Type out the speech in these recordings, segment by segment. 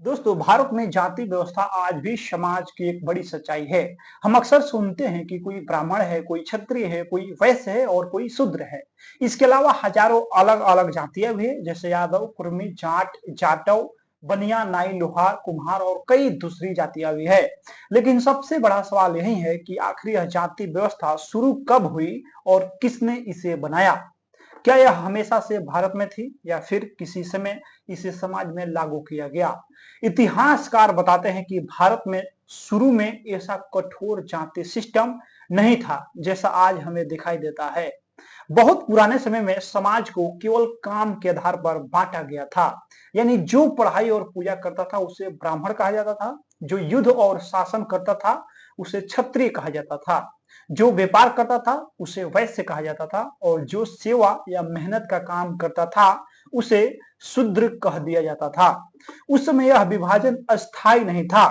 दोस्तों, भारत में जाति व्यवस्था आज भी समाज की एक बड़ी सच्चाई है। हम अक्सर सुनते हैं कि कोई ब्राह्मण है, कोई क्षत्रिय है, कोई वैश्य है और कोई शूद्र है। इसके अलावा हजारों अलग अलग जातियां भी है, जैसे यादव, कुर्मी, जाट, जाटव, बनिया, नाई, लोहार, कुम्हार और कई दूसरी जातियां भी है। लेकिन सबसे बड़ा सवाल यही है कि आखिर यह जाति व्यवस्था शुरू कब हुई और किसने इसे बनाया। क्या यह हमेशा से भारत में थी या फिर किसी समय इसे समाज में लागू किया गया। इतिहासकार बताते हैं कि भारत में शुरू में ऐसा कठोर जाति सिस्टम नहीं था जैसा आज हमें दिखाई देता है। बहुत पुराने समय में समाज को केवल काम के आधार पर बांटा गया था। यानी जो पढ़ाई और पूजा करता था उसे ब्राह्मण कहा जाता था, जो युद्ध और शासन करता था उसे क्षत्रिय कहा जाता था, जो व्यापार करता था उसे वैश्य कहा जाता था और जो सेवा या मेहनत का काम करता था उसे शूद्र कह दिया जाता था। उस समय यह विभाजन अस्थायी नहीं था।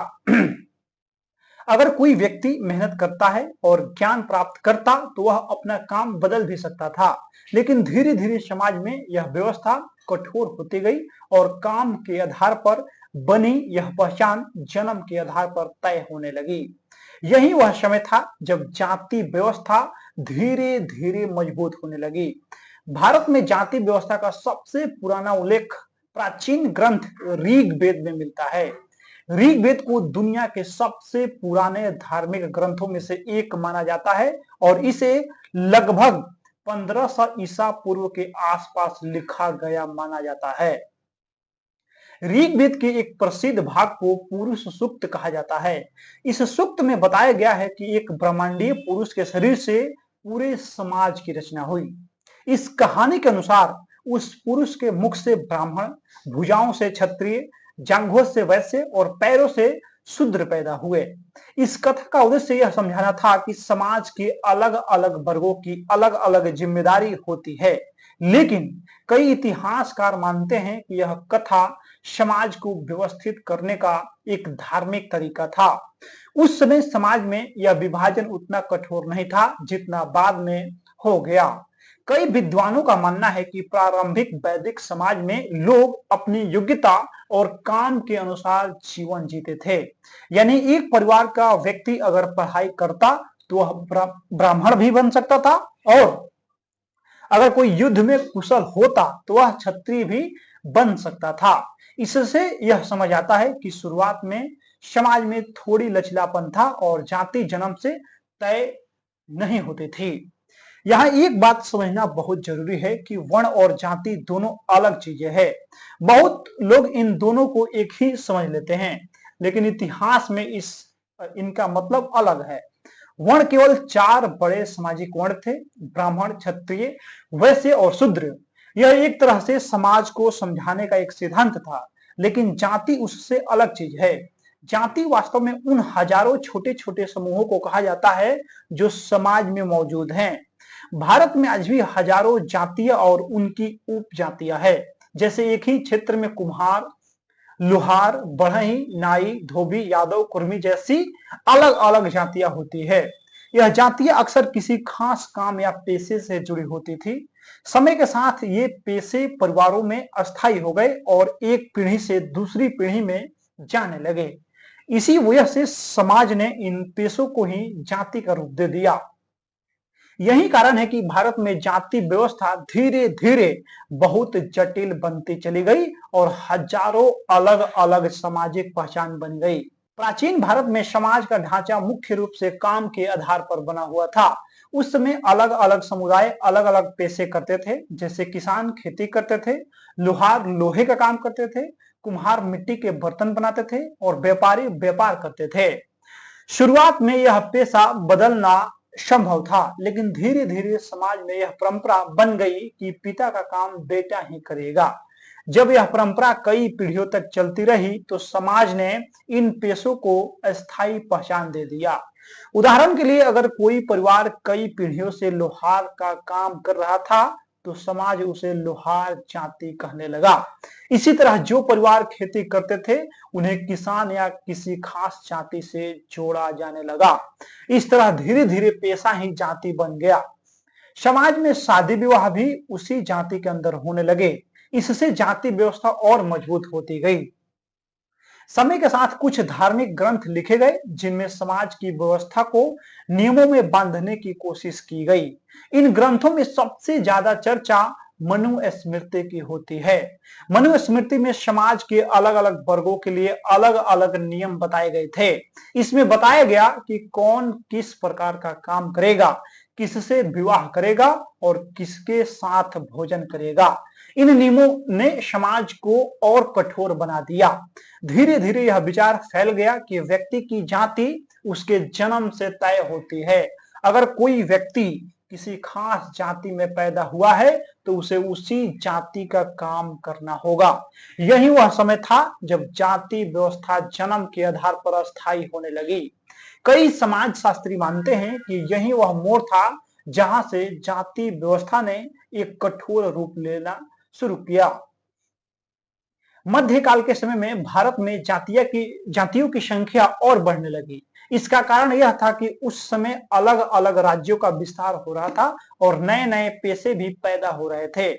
अगर कोई व्यक्ति मेहनत करता है और ज्ञान प्राप्त करता तो वह अपना काम बदल भी सकता था। लेकिन धीरे धीरे समाज में यह व्यवस्था कठोर होती गई और काम के आधार पर बनी यह पहचान जन्म के आधार पर तय होने लगी। यही वह समय था जब जाति व्यवस्था धीरे धीरे मजबूत होने लगी। भारत में जाति व्यवस्था का सबसे पुराना उल्लेख प्राचीन ग्रंथ ऋग्वेद में मिलता है। ऋग्वेद को दुनिया के सबसे पुराने धार्मिक ग्रंथों में से एक माना जाता है और इसे लगभग 1500 ईसा पूर्व के आसपास लिखा गया माना जाता है। ऋग्वेद के एक प्रसिद्ध भाग को पुरुष सूक्त कहा जाता है। इस सूक्त में बताया गया है कि एक ब्रह्मांडीय पुरुष के शरीर से पूरे समाज की रचना हुई। इस कहानी के अनुसार उस पुरुष के मुख से ब्राह्मण, भुजाओं से क्षत्रिय, जांघों से वैश्य और पैरों से शूद्र पैदा हुए। इस कथा का उद्देश्य यह समझाना था कि समाज के अलग अलग वर्गों की अलग अलग जिम्मेदारी होती है। लेकिन कई इतिहासकार मानते हैं कि यह कथा समाज को व्यवस्थित करने का एक धार्मिक तरीका था। उस समय समाज में यह विभाजन उतना कठोर नहीं था जितना बाद में हो गया। कई विद्वानों का मानना है कि प्रारंभिक वैदिक समाज में लोग अपनी योग्यता और काम के अनुसार जीवन जीते थे। यानी एक परिवार का व्यक्ति अगर पढ़ाई करता तो वह ब्राह्मण भी बन सकता था और अगर कोई युद्ध में कुशल होता तो वह क्षत्रिय भी बन सकता था। इससे यह समझ आता है कि शुरुआत में समाज में थोड़ी लचीलापन था और जाति जन्म से तय नहीं होती थी। यहाँ एक बात समझना बहुत जरूरी है कि वर्ण और जाति दोनों अलग चीजें हैं। बहुत लोग इन दोनों को एक ही समझ लेते हैं, लेकिन इतिहास में इनका मतलब अलग है। वर्ण केवल चार बड़े सामाजिक वर्ण थे: ब्राह्मण, क्षत्रिय, वैश्य और शूद्र। यह एक तरह से समाज को समझाने का एक सिद्धांत था। लेकिन जाति उससे अलग चीज है। जाति वास्तव में उन हजारों छोटे छोटे समूहों को कहा जाता है जो समाज में मौजूद हैं। भारत में आज भी हजारों जातियां और उनकी उपजातियां हैं। जैसे एक ही क्षेत्र में कुम्हार, लोहार, बढ़ई, नाई, धोबी, यादव, कुर्मी जैसी अलग अलग जातियां होती है। यह जातियां अक्सर किसी खास काम या पेशे से जुड़ी होती थी। समय के साथ ये पेशे परिवारों में अस्थायी हो गए और एक पीढ़ी से दूसरी पीढ़ी में जाने लगे। इसी वजह से समाज ने इन पेशों को ही जाति का रूप दे दिया। यही कारण है कि भारत में जाति व्यवस्था धीरे धीरे बहुत जटिल बनती चली गई और हजारों अलग अलग सामाजिक पहचान बन गई। प्राचीन भारत में समाज का ढांचा मुख्य रूप से काम के आधार पर बना हुआ था। उस समय अलग अलग समुदाय अलग अलग पेशे करते थे। जैसे किसान खेती करते थे, लोहार लोहे का काम करते थे, कुम्हार मिट्टी के बर्तन बनाते थे और व्यापारी व्यापार करते थे। शुरुआत में यह पेशा बदलना संभव था, लेकिन धीरे धीरे समाज में यह परंपरा बन गई कि पिता का काम बेटा ही करेगा। जब यह परंपरा कई पीढ़ियों तक चलती रही तो समाज ने इन पेशों को अस्थायी पहचान दे दिया। उदाहरण के लिए, अगर कोई परिवार कई पीढ़ियों से लोहार का काम कर रहा था तो समाज उसे लोहार जाति कहने लगा। इसी तरह जो परिवार खेती करते थे उन्हें किसान या किसी खास जाति से जोड़ा जाने लगा। इस तरह धीरे धीरे पेशा ही जाति बन गया। समाज में शादी विवाह भी उसी जाति के अंदर होने लगे। इससे जाति व्यवस्था और मजबूत होती गई। समय के साथ कुछ धार्मिक ग्रंथ लिखे गए जिनमें समाज की व्यवस्था को नियमों में बांधने की कोशिश की गई। इन ग्रंथों में सबसे ज्यादा चर्चा मनुस्मृति की होती है। मनुस्मृति में समाज के अलग अलग वर्गों के लिए अलग अलग नियम बताए गए थे। इसमें बताया गया कि कौन किस प्रकार का काम करेगा, किससे विवाह करेगा और किसके साथ भोजन करेगा। इन नियमों ने समाज को और कठोर बना दिया। धीरे धीरे यह विचार फैल गया कि व्यक्ति की जाति उसके जन्म से तय होती है। अगर कोई व्यक्ति किसी खास जाति में पैदा हुआ है तो उसे उसी जाति का काम करना होगा। यही वह समय था जब जाति व्यवस्था जन्म के आधार पर अस्थायी होने लगी। कई समाज शास्त्री मानते हैं कि यही वह मोड़ था जहां से जाति व्यवस्था ने एक कठोर रूप लेना शुरू किया। मध्यकाल के समय में भारत में जातियों की संख्या और बढ़ने लगी। इसका कारण यह था कि उस समय अलग अलग राज्यों का विस्तार हो रहा था और नए नए पेशे भी पैदा हो रहे थे।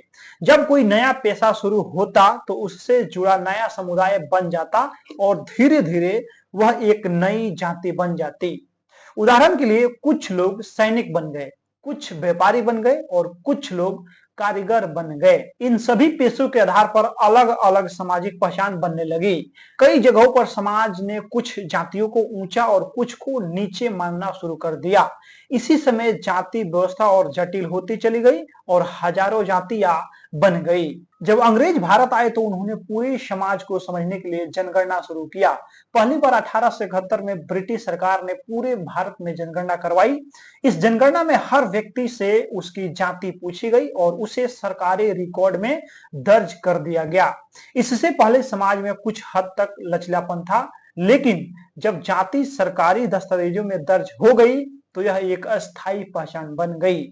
जब कोई नया पेशा शुरू होता तो उससे जुड़ा नया समुदाय बन जाता और धीरे धीरे वह एक नई जाति बन जाती। उदाहरण के लिए कुछ लोग सैनिक बन गए, कुछ व्यापारी बन गए और कुछ लोग कारीगर बन गए। इन सभी पेशों के आधार पर अलग अलग सामाजिक पहचान बनने लगी। कई जगहों पर समाज ने कुछ जातियों को ऊंचा और कुछ को नीचे मानना शुरू कर दिया। इसी समय जाति व्यवस्था और जटिल होती चली गई और हजारों जातियां बन गई। जब अंग्रेज भारत आए तो उन्होंने पूरे समाज को समझने के लिए जनगणना शुरू किया। पहली बार 1871 में ब्रिटिश सरकार ने पूरे भारत में जनगणना करवाई। इस जनगणना में हर व्यक्ति से उसकी जाति पूछी गई और उसे सरकारी रिकॉर्ड में दर्ज कर दिया गया। इससे पहले समाज में कुछ हद तक लचीलापन था, लेकिन जब जाति सरकारी दस्तावेजों में दर्ज हो गई तो यह एक अस्थायी पहचान बन गई।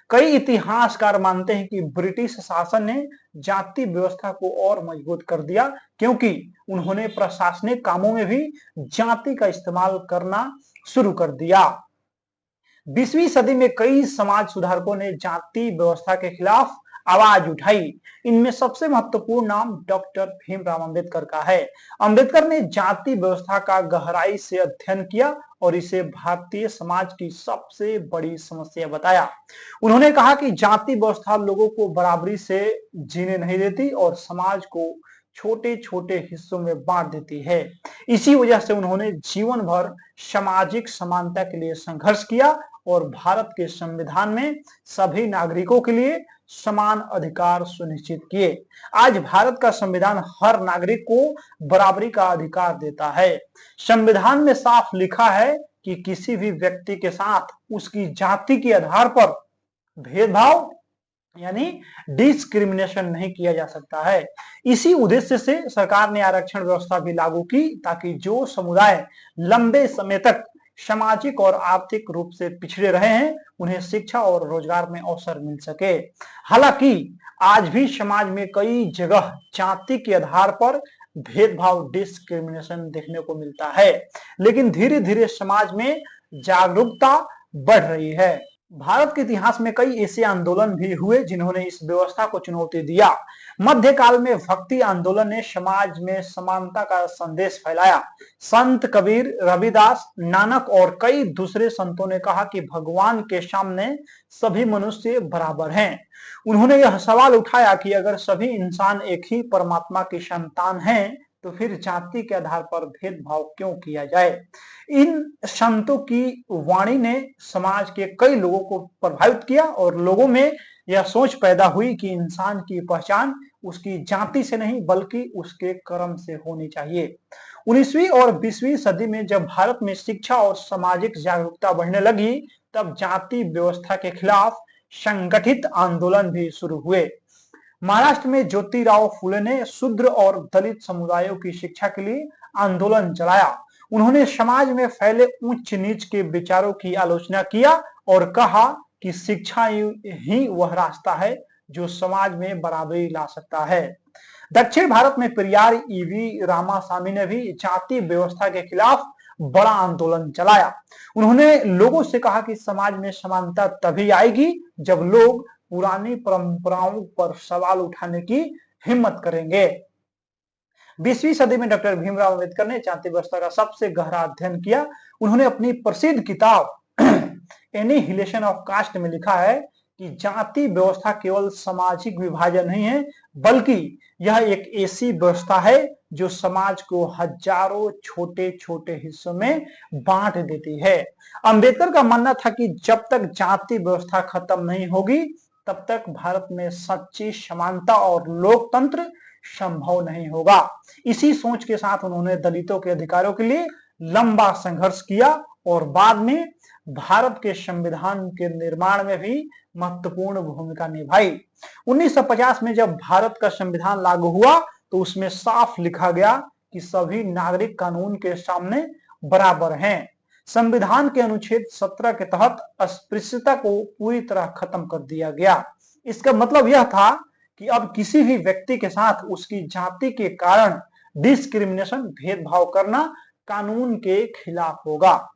कई इतिहासकार मानते हैं कि ब्रिटिश शासन ने जाति व्यवस्था को और मजबूत कर दिया, क्योंकि उन्होंने प्रशासनिक कामों में भी जाति का इस्तेमाल करना शुरू कर दिया। 20वीं सदी में कई समाज सुधारकों ने जाति व्यवस्था के खिलाफ आवाज उठाई। इनमें सबसे महत्वपूर्ण नाम डॉक्टर भीमराव अंबेडकर का है। अंबेडकर ने जाति व्यवस्था का गहराई से अध्ययन किया और इसे भारतीय समाज की सबसे बड़ी समस्या बताया। उन्होंने कहा कि जाति व्यवस्था लोगों को बराबरी से जीने नहीं देती और समाज को छोटे छोटे हिस्सों में बांट देती है। इसी वजह से उन्होंने जीवन भर सामाजिक समानता के लिए संघर्ष किया और भारत के संविधान में सभी नागरिकों के लिए समान अधिकार सुनिश्चित किए। आज भारत का संविधान हर नागरिक को बराबरी का अधिकार देता है। संविधान में साफ लिखा है कि किसी भी व्यक्ति के साथ उसकी जाति के आधार पर भेदभाव यानी डिस्क्रिमिनेशन नहीं किया जा सकता है। इसी उद्देश्य से सरकार ने आरक्षण व्यवस्था भी लागू की, ताकि जो समुदाय लंबे समय तक सामाजिक और आर्थिक रूप से पिछड़े रहे हैं उन्हें शिक्षा और रोजगार में अवसर मिल सके। हालांकि आज भी समाज में कई जगह जाति के आधार पर भेदभाव डिस्क्रिमिनेशन देखने को मिलता है, लेकिन धीरे धीरे समाज में जागरूकता बढ़ रही है। भारत के इतिहास में कई ऐसे आंदोलन भी हुए जिन्होंने इस व्यवस्था को चुनौती दिया। मध्यकाल में भक्ति आंदोलन ने समाज में समानता का संदेश फैलाया। संत कबीर, रविदास, नानक और कई दूसरे संतों ने कहा कि भगवान के सामने सभी मनुष्य बराबर हैं। उन्होंने यह सवाल उठाया कि अगर सभी इंसान एक ही परमात्मा की संतान हैं तो फिर जाति के आधार पर भेदभाव क्यों किया जाए। इन संतों की वाणी ने समाज के कई लोगों को प्रभावित किया और लोगों में यह सोच पैदा हुई कि इंसान की पहचान उसकी जाति से नहीं बल्कि उसके कर्म से होनी चाहिए। 19वीं और 20वीं सदी में जब भारत में शिक्षा और सामाजिक जागरूकता बढ़ने लगी, तब जाति व्यवस्था के खिलाफ संगठित आंदोलन भी शुरू हुए। महाराष्ट्र में ज्योतिराव फुले ने शूद्र और दलित समुदायों की शिक्षा के लिए आंदोलन चलाया। उन्होंने समाज में फैले उच्च नीच के विचारों की आलोचना किया और कहा कि शिक्षा ही वह रास्ता है जो समाज में बराबरी ला सकता है। दक्षिण भारत में पेरियार ईवी रामासामी ने भी जाति व्यवस्था के खिलाफ बड़ा आंदोलन चलाया। उन्होंने लोगों से कहा कि समाज में समानता तभी आएगी जब लोग पुरानी परंपराओं पर सवाल उठाने की हिम्मत करेंगे। 20वीं सदी में डॉक्टर भीमराव अंबेडकर ने जाति व्यवस्था का सबसे गहरा अध्ययन किया। उन्होंने अपनी प्रसिद्ध किताब एनिहिलेशन ऑफ कास्ट में लिखा है कि जाति व्यवस्था केवल सामाजिक विभाजन नहीं है, बल्कि यह एक ऐसी व्यवस्था है जो समाज को हजारों छोटे छोटे हिस्सों में बांट देती है। अंबेडकर का मानना था कि जब तक जाति व्यवस्था खत्म नहीं होगी, तब तक भारत में सच्ची समानता और लोकतंत्र संभव नहीं होगा। इसी सोच के साथ उन्होंने दलितों के अधिकारों के लिए लंबा संघर्ष किया और बाद में भारत के संविधान के निर्माण में भी महत्वपूर्ण भूमिका निभाई। 1950 में जब भारत का संविधान लागू हुआ तो उसमें साफ लिखा गया कि सभी नागरिक कानून के सामने बराबर हैं। संविधान के अनुच्छेद 17 के तहत अस्पृश्यता को पूरी तरह खत्म कर दिया गया। इसका मतलब यह था कि अब किसी भी व्यक्ति के साथ उसकी जाति के कारण डिस्क्रिमिनेशन, भेदभाव करना कानून के खिलाफ होगा।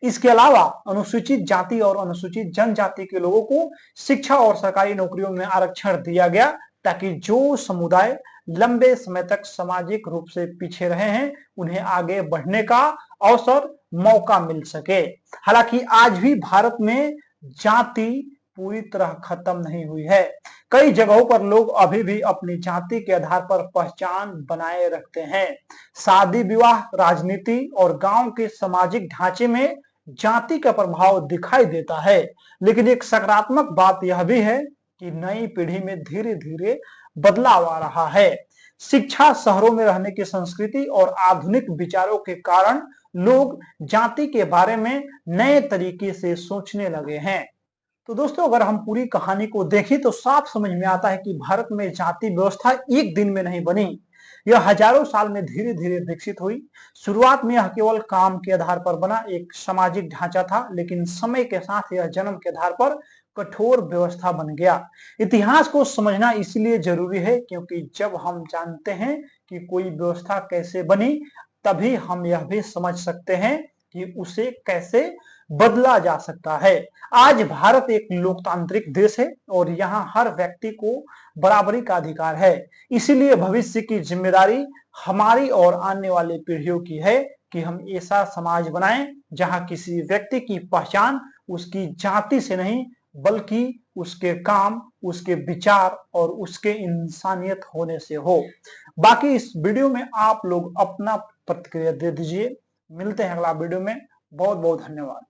इसके अलावा अनुसूचित जाति और अनुसूचित जनजाति के लोगों को शिक्षा और सरकारी नौकरियों में आरक्षण दिया गया, ताकि जो समुदाय लंबे समय तक सामाजिक रूप से पीछे रहे हैं उन्हें आगे बढ़ने का अवसर, मौका मिल सके। हालांकि आज भी भारत में जाति पूरी तरह खत्म नहीं हुई है। कई जगहों पर लोग अभी भी अपनी जाति के आधार पर पहचान बनाए रखते हैं। शादी विवाह, राजनीति और गांव के सामाजिक ढांचे में जाति का प्रभाव दिखाई देता है। लेकिन एक सकारात्मक बात यह भी है कि नई पीढ़ी में धीरे धीरे बदलाव आ रहा है। शिक्षा, शहरों में रहने की संस्कृति और आधुनिक विचारों के कारण लोग जाति के बारे में नए तरीके से सोचने लगे हैं। तो दोस्तों, अगर हम पूरी कहानी को देखें तो साफ समझ में आता है कि भारत में जाति व्यवस्था एक दिन में नहीं बनी। यह हजारों साल में धीरे धीरे विकसित हुई। शुरुआत में यह केवल काम के आधार पर बना एक सामाजिक ढांचा था, लेकिन समय के साथ यह जन्म के आधार पर कठोर व्यवस्था बन गया। इतिहास को समझना इसलिए जरूरी है क्योंकि जब हम जानते हैं कि कोई व्यवस्था कैसे बनी, तभी हम यह भी समझ सकते हैं कि उसे कैसे बदला जा सकता है। आज भारत एक लोकतांत्रिक देश है और यहाँ हर व्यक्ति को बराबरी का अधिकार है। इसीलिए भविष्य की जिम्मेदारी हमारी और आने वाली पीढ़ियों की है कि हम ऐसा समाज बनाएं जहां किसी व्यक्ति की पहचान उसकी जाति से नहीं, बल्कि उसके काम, उसके विचार और उसके इंसानियत होने से हो। बाकी इस वीडियो में आप लोग अपना प्रतिक्रिया दे दीजिए। मिलते हैं अगला वीडियो में। बहुत बहुत धन्यवाद।